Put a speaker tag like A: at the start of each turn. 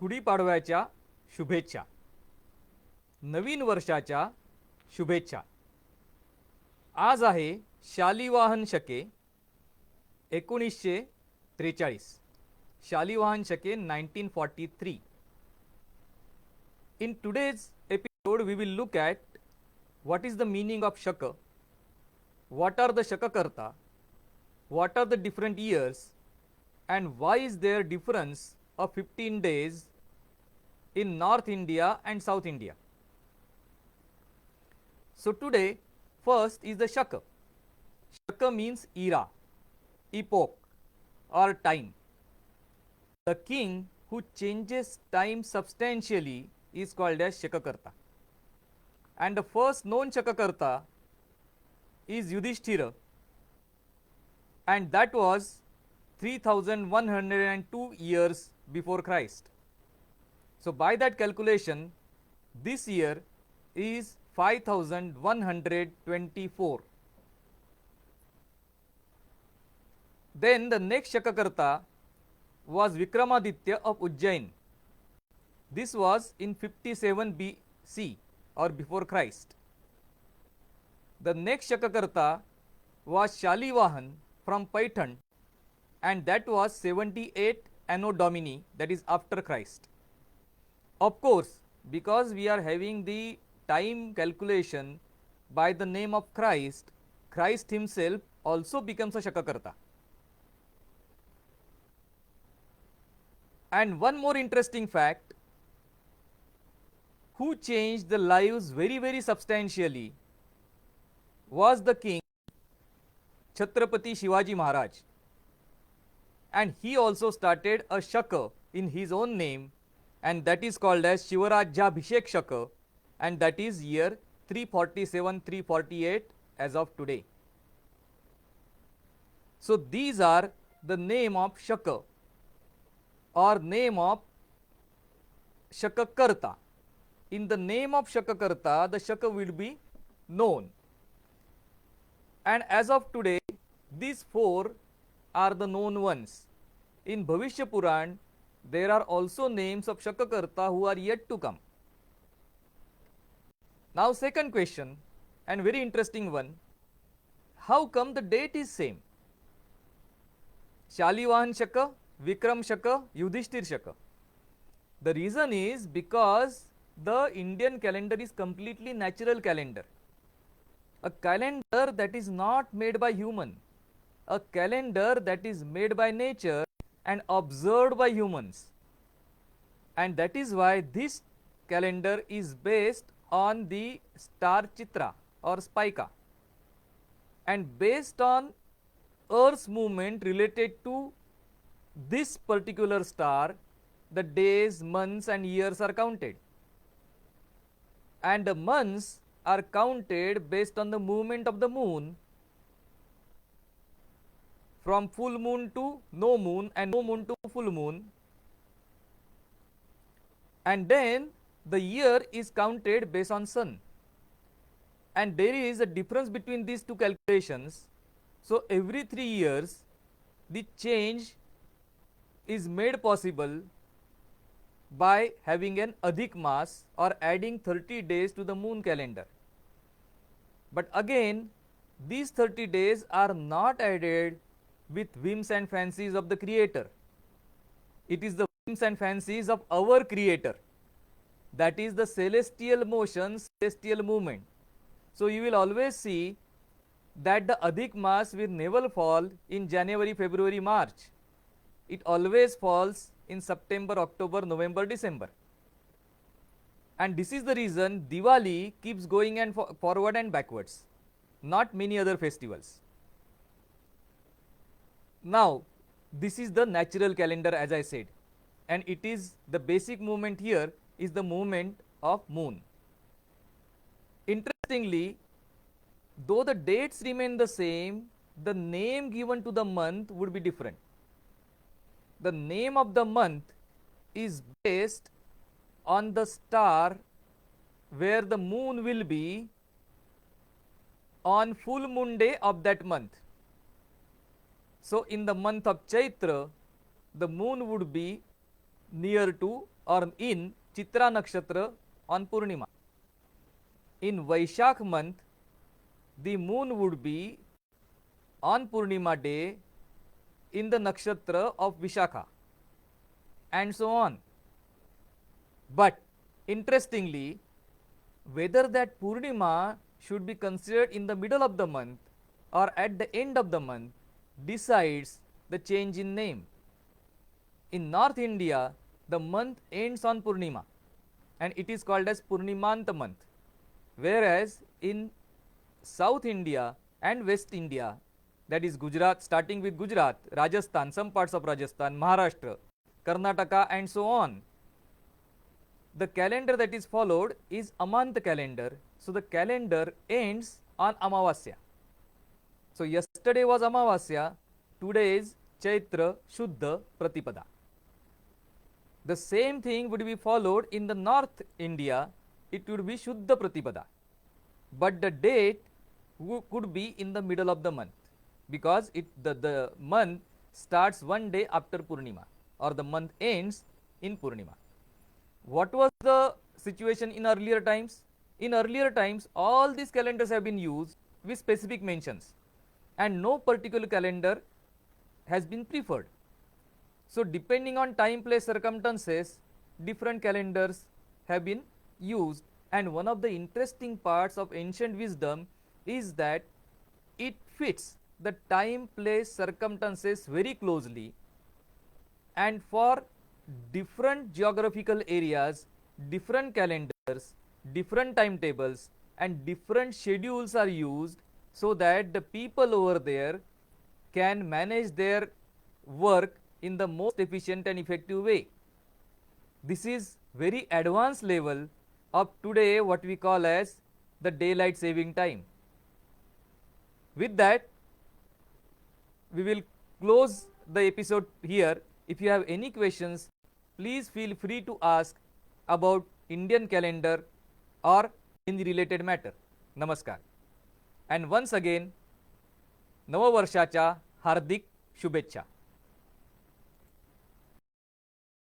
A: गुढीपाडव्याच्या शुभेच्छा, नवीन वर्षाच्या शुभेच्छा. आज आहे शालिवाहन शके 1943. शालिवाहन शके 1943. In today's episode we will look at what is the meaning of Shaka, what are the Shakakarta, what are the different years, and why is there difference of 15 days in North India and South India. So today first is the Shaka. Shaka means era, epoch or time. The king who changes time substantially is called as Shakakarta. And the first known Shakakarta is Yudhishthira, and that was 3102 years before Christ. So by that calculation, this year is 5124. Then the next Shakakarta was Vikramaditya of Ujjain. This was in 57 BC or before Christ. The next Shakakarta was Shalivahan from Paithan, and that was 78 Anno Domini, that is after Christ. Of course, because we are having the time calculation by the name of Christ, Christ himself also becomes a Shakakarta. And one more interesting fact, who changed the lives very substantially was the king Chhatrapati Shivaji Maharaj, and he also started a Shaka in his own name, and that is called as Shivarajyabhishek Shaka, and that is year 347-348 as of today. So these are the name of Shaka or name of Shakakarta. In the name of Shakakarta, the Shaka will be known, and as of today these four are the known ones. In Bhavishya Puran there are also names of Shakakarta who are yet to come. Now second question, and very interesting one, how come the date is same? Shalivahan Shaka, Vikram Shaka, Yudhishthir Shaka. The reason is because the Indian calendar is completely natural calendar, a calendar that is not made by human, a calendar that is made by nature and observed by humans, and that is why this calendar is based on the star Chitra or Spica, and based on Earth's movement related to this particular star, the days, months and years are counted, and the months are counted based on the movement of the moon from full moon to no moon and no moon to full moon, and then the year is counted based on sun, and there is a difference between these two calculations. So every 3 years the change is made possible by having an Adhik Mas or adding 30 days to the moon calendar. But again, these 30 days are not added with whims and fancies of the creator. It is the whims and fancies of our creator, that is the celestial motion, celestial movement. So you will always see that the Adhik Mas will never fall in January, February, March. It always falls in September, October, November, December. And this is the reason Diwali keeps going and forward and backwards, not many other festivals. Now this is the natural calendar, as I said, and it is the basic movement here is the movement of moon. Interestingly, though the dates remain the same, the name given to the month would be different. The name of the month is based on the star where the moon will be on full moon day of that month. So in the month of Chaitra, the moon would be near to or in Chitra Nakshatra on Purnima. In Vaishakh month, the moon would be on Purnima day in the nakshatra of Vishakha, and so on. But interestingly, whether that Purnima should be considered in the middle of the month or at the end of the month decides the change in name. In North India, the month ends on Purnima and it is called as Purnimanta month, whereas in South India and West India, that is Gujarat, starting with Gujarat, Rajasthan, some parts of Rajasthan, Maharashtra, Karnataka and so on, the calendar that is followed is Amant calendar. So the calendar ends on Amavasya. So yesterday was Amavasya, today is Chaitra Shuddha Pratipada. The same thing would be followed in the North India, it would be Shuddha Pratipada. But the date could be in the middle of the month, because the month starts one day after Purnima, or the month ends in Purnima. What was the situation in earlier times? In earlier times, all these calendars have been used with specific mentions and no particular calendar has been preferred. So depending on time, place, circumstances, different calendars have been used, and one of the interesting parts of ancient wisdom is that it fits the time, place, circumstances very closely, and for different geographical areas, different calendars, different timetables and different schedules are used, so that the people over there can manage their work in the most efficient and effective way. This is very advanced level of today what we call as the daylight saving time. With that, we will close the episode here. If you have any questions, please feel free to ask about Indian calendar or any related matter. Namaskar. And once again, नववर्षाच्या हार्दिक शुभेच्छा.